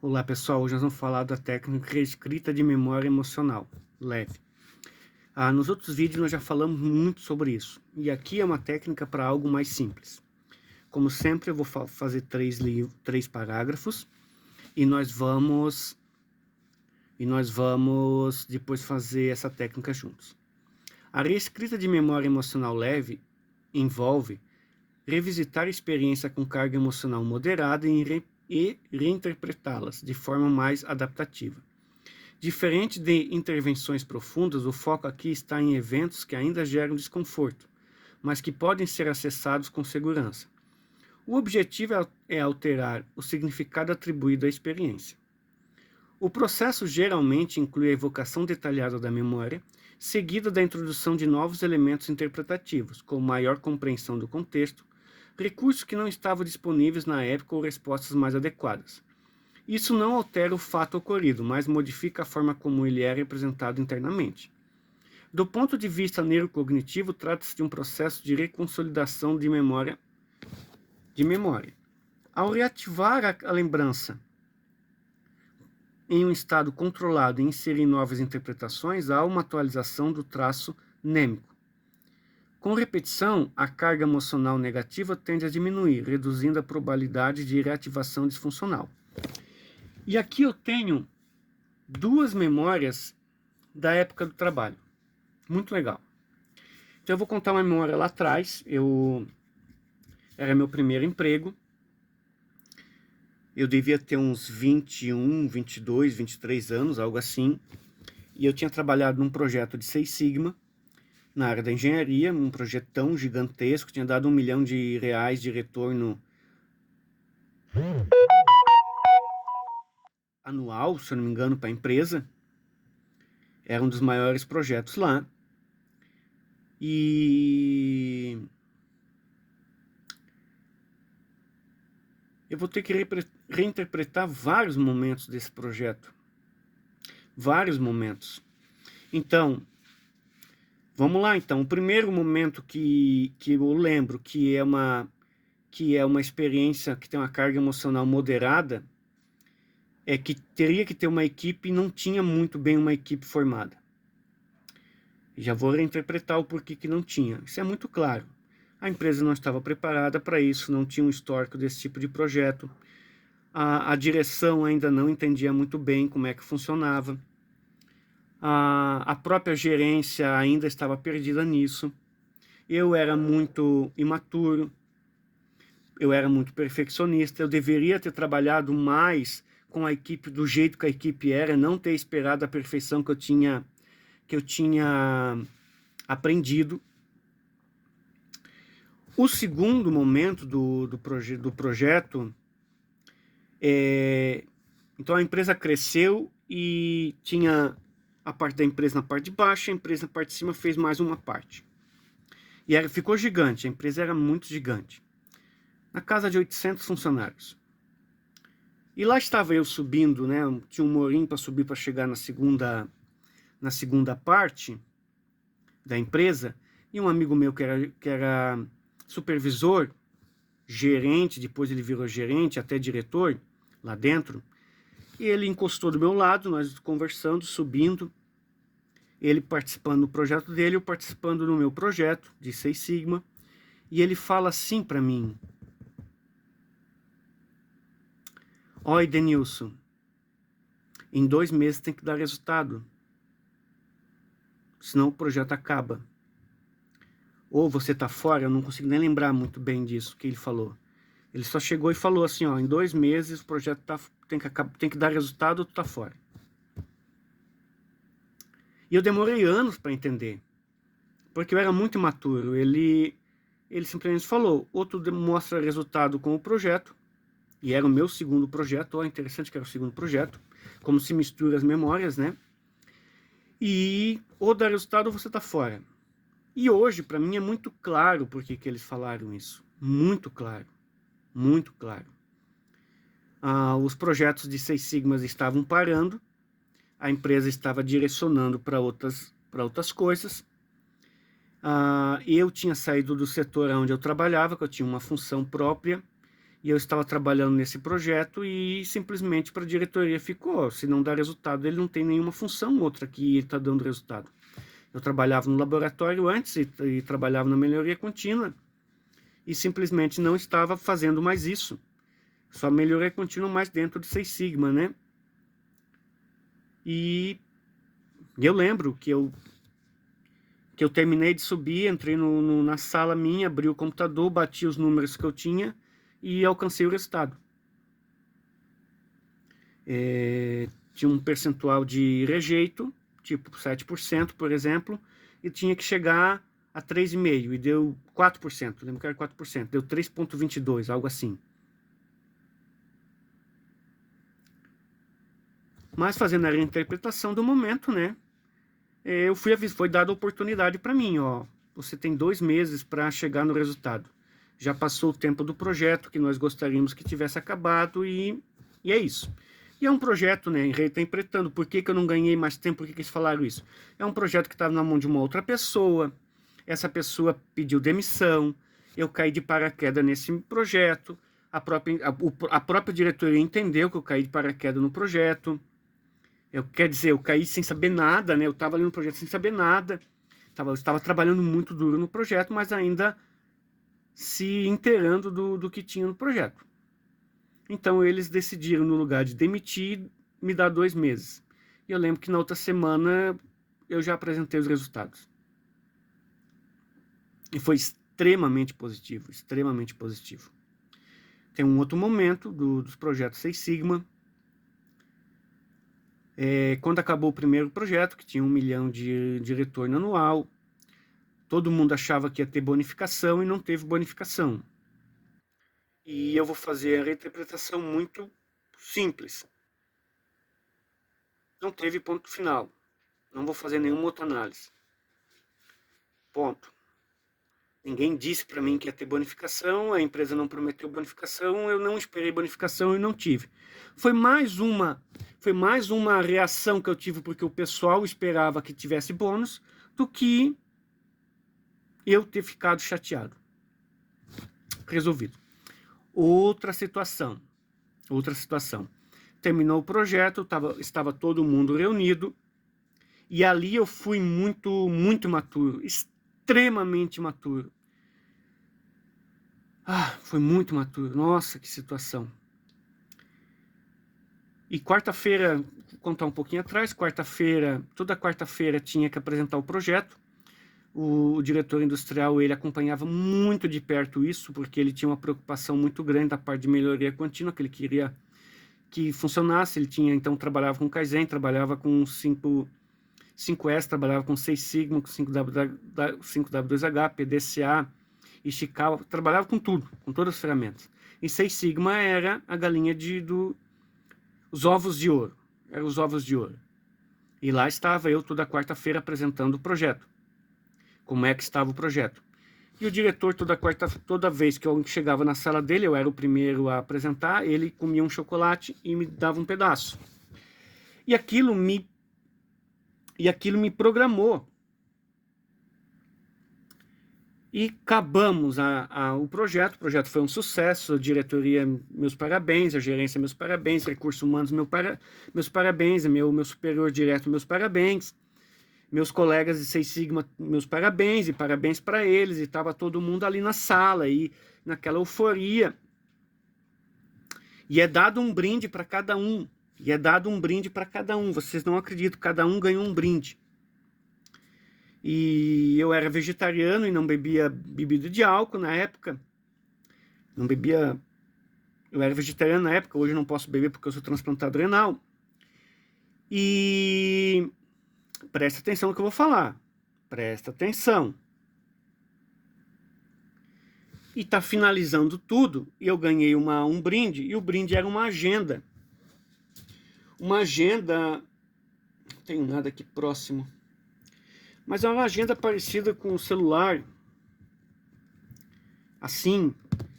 Olá pessoal, hoje nós vamos falar da técnica reescrita de memória emocional, leve. Nos outros vídeos nós já falamos muito sobre isso, e aqui é uma técnica para algo mais simples. Como sempre eu vou fazer três parágrafos, e nós vamos depois fazer essa técnica juntos. A reescrita de memória emocional leve envolve revisitar a experiência com carga emocional moderada e reinterpretá-las de forma mais adaptativa. Diferente de intervenções profundas, o foco aqui está em eventos que ainda geram desconforto, mas que podem ser acessados com segurança. O objetivo é alterar o significado atribuído à experiência. O processo geralmente inclui a evocação detalhada da memória, seguida da introdução de novos elementos interpretativos, como maior compreensão do contexto, recursos que não estavam disponíveis na época ou respostas mais adequadas. Isso não altera o fato ocorrido, mas modifica a forma como ele é representado internamente. Do ponto de vista neurocognitivo, trata-se de um processo de reconsolidação de memória. Ao reativar a lembrança em um estado controlado e inserir novas interpretações, há uma atualização do traço nêmico. Com repetição, a carga emocional negativa tende a diminuir, reduzindo a probabilidade de reativação disfuncional. E aqui eu tenho duas memórias da época do trabalho. Muito legal. Então eu vou contar uma memória lá atrás. Era meu primeiro emprego. Eu devia ter uns 21, 22, 23 anos, algo assim. E eu tinha trabalhado num projeto de Seis Sigma, na área da engenharia, um projetão gigantesco, tinha dado R$1 milhão de retorno anual, se eu não me engano, para a empresa. Era um dos maiores projetos lá. E eu vou ter que reinterpretar vários momentos desse projeto. Vários momentos. Então, vamos lá então. O primeiro momento que eu lembro que é uma experiência que tem uma carga emocional moderada, é que teria que ter uma equipe e não tinha muito bem uma equipe formada. Já vou reinterpretar o porquê que não tinha. Isso é muito claro. A empresa não estava preparada para isso, não tinha um histórico desse tipo de projeto. A direção ainda não entendia muito bem como é que funcionava. A própria gerência ainda estava perdida nisso. Eu era muito imaturo, eu era muito perfeccionista, eu deveria ter trabalhado mais com a equipe do jeito que a equipe era, não ter esperado a perfeição que eu tinha aprendido. O segundo momento do projeto, então a empresa cresceu e tinha a parte da empresa na parte de baixo, a empresa na parte de cima fez mais uma parte. E ficou gigante, a empresa era muito gigante. Na casa de 800 funcionários. E lá estava eu subindo, né? Tinha um morinho para subir para chegar na segunda parte da empresa. E um amigo meu que era supervisor, gerente, depois ele virou gerente, até diretor lá dentro. E ele encostou do meu lado, nós conversando, subindo. Ele participando do projeto dele, eu participando do meu projeto de Seis Sigma. E ele fala assim para mim: "Oi, Denilson, em 2 meses tem que dar resultado, senão o projeto acaba. Ou você tá fora", eu não consigo nem lembrar muito bem disso que ele falou. Ele só chegou e falou assim, ó, em 2 meses o projeto tem que dar resultado ou tu tá fora. E eu demorei anos para entender, porque eu era muito imaturo. Ele simplesmente falou: ou tu mostra resultado com o projeto, e era o meu segundo projeto, ó, interessante que era o segundo projeto, como se mistura as memórias, né? E ou dá resultado ou você tá fora. E hoje, para mim, é muito claro por que eles falaram isso. Muito claro. Muito claro. Os projetos de Seis Sigmas estavam parando, a empresa estava direcionando para outras coisas. Eu tinha saído do setor onde eu trabalhava, que eu tinha uma função própria, E eu estava trabalhando nesse projeto e simplesmente para a diretoria ficou, se não dá resultado, ele não tem nenhuma função outra que está dando resultado. Eu trabalhava no laboratório antes e trabalhava na melhoria contínua e simplesmente não estava fazendo mais isso. Só melhoria contínua mais dentro do Seis Sigma, né? E eu lembro que eu terminei de subir, entrei na sala minha, abri o computador, bati os números que eu tinha e alcancei o resultado. Tinha um percentual de rejeito, tipo 7%, por exemplo, e tinha que chegar a 3,5%, e deu 4%, lembro que era 4%, deu 3,22%, algo assim. Mas fazendo a reinterpretação do momento, né, foi dada a oportunidade para mim, ó, você tem 2 meses para chegar no resultado. Já passou o tempo do projeto, que nós gostaríamos que tivesse acabado, e é isso. E é um projeto, né, reinterpretando, por que eu não ganhei mais tempo, por que eles falaram isso? É um projeto que estava na mão de uma outra pessoa, essa pessoa pediu demissão, eu caí de paraquedas nesse projeto, a própria diretoria entendeu que eu caí de paraquedas no projeto, quer dizer, eu caí sem saber nada, né? Eu estava ali no projeto sem saber nada. Eu estava trabalhando muito duro no projeto, mas ainda se inteirando do que tinha no projeto. Então eles decidiram, no lugar de demitir, me dar 2 meses. E eu lembro que na outra semana eu já apresentei os resultados. E foi extremamente positivo, extremamente positivo. Tem um outro momento dos projetos Seis Sigma. Quando acabou o primeiro projeto, que tinha 1 milhão de retorno anual, todo mundo achava que ia ter bonificação e não teve bonificação. E eu vou fazer a reinterpretação muito simples. Não teve ponto final. Não vou fazer nenhuma outra análise. Ponto. Ninguém disse para mim que ia ter bonificação, a empresa não prometeu bonificação, eu não esperei bonificação e não tive. Foi mais uma reação que eu tive porque o pessoal esperava que tivesse bônus do que eu ter ficado chateado. Resolvido. Outra situação. Terminou o projeto, estava todo mundo reunido, e ali eu fui muito maturo, extremamente maturo. Foi muito maturo. Nossa, que situação. E quarta-feira, vou contar um pouquinho atrás, toda quarta-feira tinha que apresentar o projeto. O diretor industrial, ele acompanhava muito de perto isso, porque ele tinha uma preocupação muito grande da parte de melhoria contínua, que ele queria que funcionasse. Ele então trabalhava com Kaizen, trabalhava com 5S, trabalhava com 6 Sigma, com 5W2H, PDCA, Ishikawa, trabalhava com tudo, com todas as ferramentas. E 6 Sigma era a galinha os ovos de ouro. Eram os ovos de ouro. E lá estava eu toda quarta-feira apresentando o projeto. Como é que estava o projeto. E o diretor, toda vez que eu chegava na sala dele, eu era o primeiro a apresentar, ele comia um chocolate e me dava um pedaço. E aquilo me programou. E acabamos o projeto. O projeto foi um sucesso. A diretoria, meus parabéns. A gerência, meus parabéns. Recursos humanos, meus parabéns. Meu superior direto, meus parabéns. Meus colegas de 6 Sigma, meus parabéns. E parabéns para eles. E estava todo mundo ali na sala. E naquela euforia. E é dado um brinde para cada um. Vocês não acreditam. Cada um ganhou um brinde. E eu era vegetariano e não bebia bebida de álcool na época. Eu era vegetariano na época, hoje eu não posso beber porque eu sou transplantado renal. E presta atenção no que eu vou falar. Presta atenção. E tá finalizando tudo, e eu ganhei um brinde, e o brinde era uma agenda. Uma agenda... Não tenho nada aqui próximo. Mas é uma agenda parecida com o celular, assim,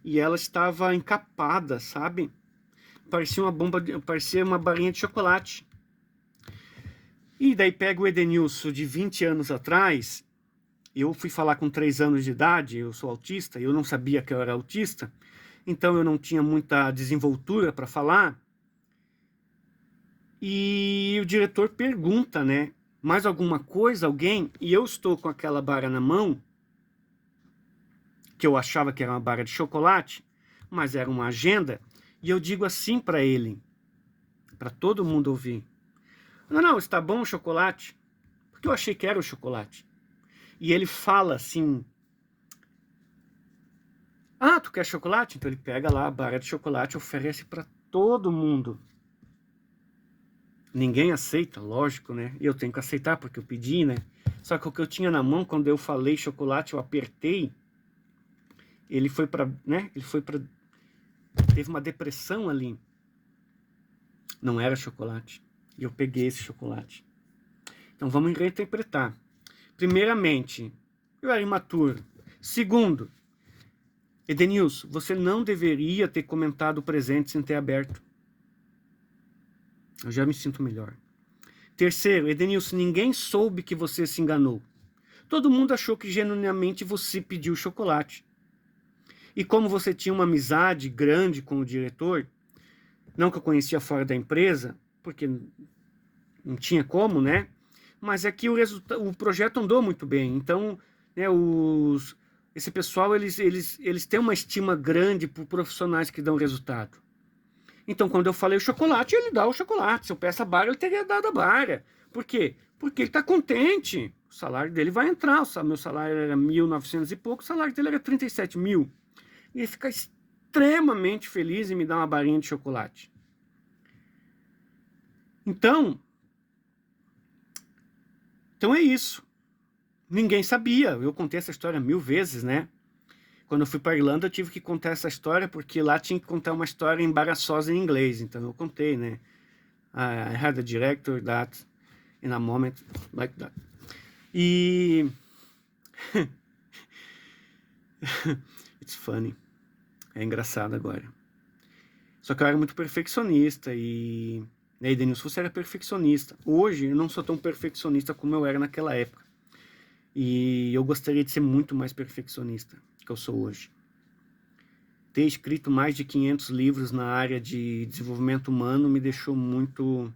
e ela estava encapada, sabe? Parecia uma barinha de chocolate. E daí pega o Edenilson de 20 anos atrás, eu fui falar com 3 anos de idade, eu sou autista, eu não sabia que eu era autista, então eu não tinha muita desenvoltura para falar. E o diretor pergunta, né? Mais alguma coisa, alguém? E eu estou com aquela barra na mão, que eu achava que era uma barra de chocolate, mas era uma agenda, e eu digo assim para ele, para todo mundo ouvir: não, não, está bom o chocolate? Porque eu achei que era o chocolate. E ele fala assim: ah, tu quer chocolate? Então ele pega lá a barra de chocolate e oferece para todo mundo. Ninguém aceita, lógico, né? E eu tenho que aceitar porque eu pedi, né? Só que o que eu tinha na mão, quando eu falei chocolate, eu apertei, ele foi para, né? Ele foi para, teve uma depressão ali. Não era chocolate. E eu peguei esse chocolate. Então vamos reinterpretar. Primeiramente, eu era imaturo. Segundo, Edenilson, você não deveria ter comentado o presente sem ter aberto. Eu já me sinto melhor. Terceiro, Edenilson, ninguém soube que você se enganou. Todo mundo achou que genuinamente você pediu chocolate. E como você tinha uma amizade grande com o diretor, não que eu conhecia fora da empresa, porque não tinha como, né? Mas é que o projeto andou muito bem. Então, né, esse pessoal, eles têm uma estima grande por profissionais que dão resultado. Então, quando eu falei o chocolate, ele dá o chocolate. Se eu peço a barra, ele teria dado a barra. Por quê? Porque ele está contente. O salário dele vai entrar. Meu salário era 1.900 e pouco, o salário dele era 37 mil. E ele fica extremamente feliz em me dar uma barrinha de chocolate. Então é isso. Ninguém sabia. Eu contei essa história 1000 vezes, né? Quando eu fui para Irlanda, eu tive que contar essa história, porque lá tinha que contar uma história embaraçosa em inglês. Então eu contei, né? I had a director that in a moment like that. E it's funny. É engraçado agora. Só que eu era muito perfeccionista e aí, Denilson, você era perfeccionista. Hoje eu não sou tão perfeccionista como eu era naquela época. E eu gostaria de ser muito mais perfeccionista que eu sou hoje. Ter escrito mais de 500 livros na área de desenvolvimento humano me deixou muito...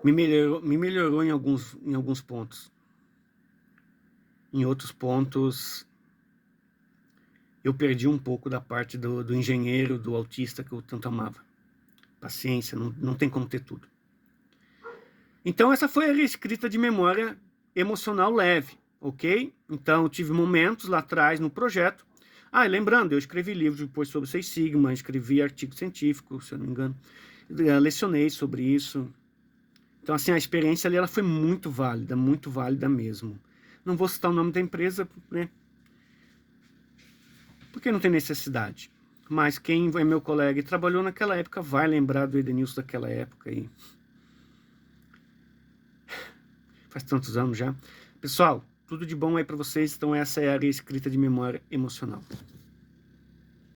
Me melhorou em alguns pontos. Em outros pontos, eu perdi um pouco da parte do engenheiro, do autista que eu tanto amava. Paciência, não tem como ter tudo. Então essa foi a reescrita de memória emocional leve, ok? Então eu tive momentos lá atrás no projeto. Ah, e lembrando, eu escrevi livros depois sobre Six Sigma, escrevi artigo científico, se eu não me engano. Lecionei sobre isso. Então assim, a experiência ali ela foi muito válida mesmo. Não vou citar o nome da empresa, né? Porque não tem necessidade. Mas quem é meu colega e trabalhou naquela época vai lembrar do Edenilson daquela época aí. Faz tantos anos já. Pessoal, tudo de bom aí para vocês. Então essa é a reescrita de memória emocional.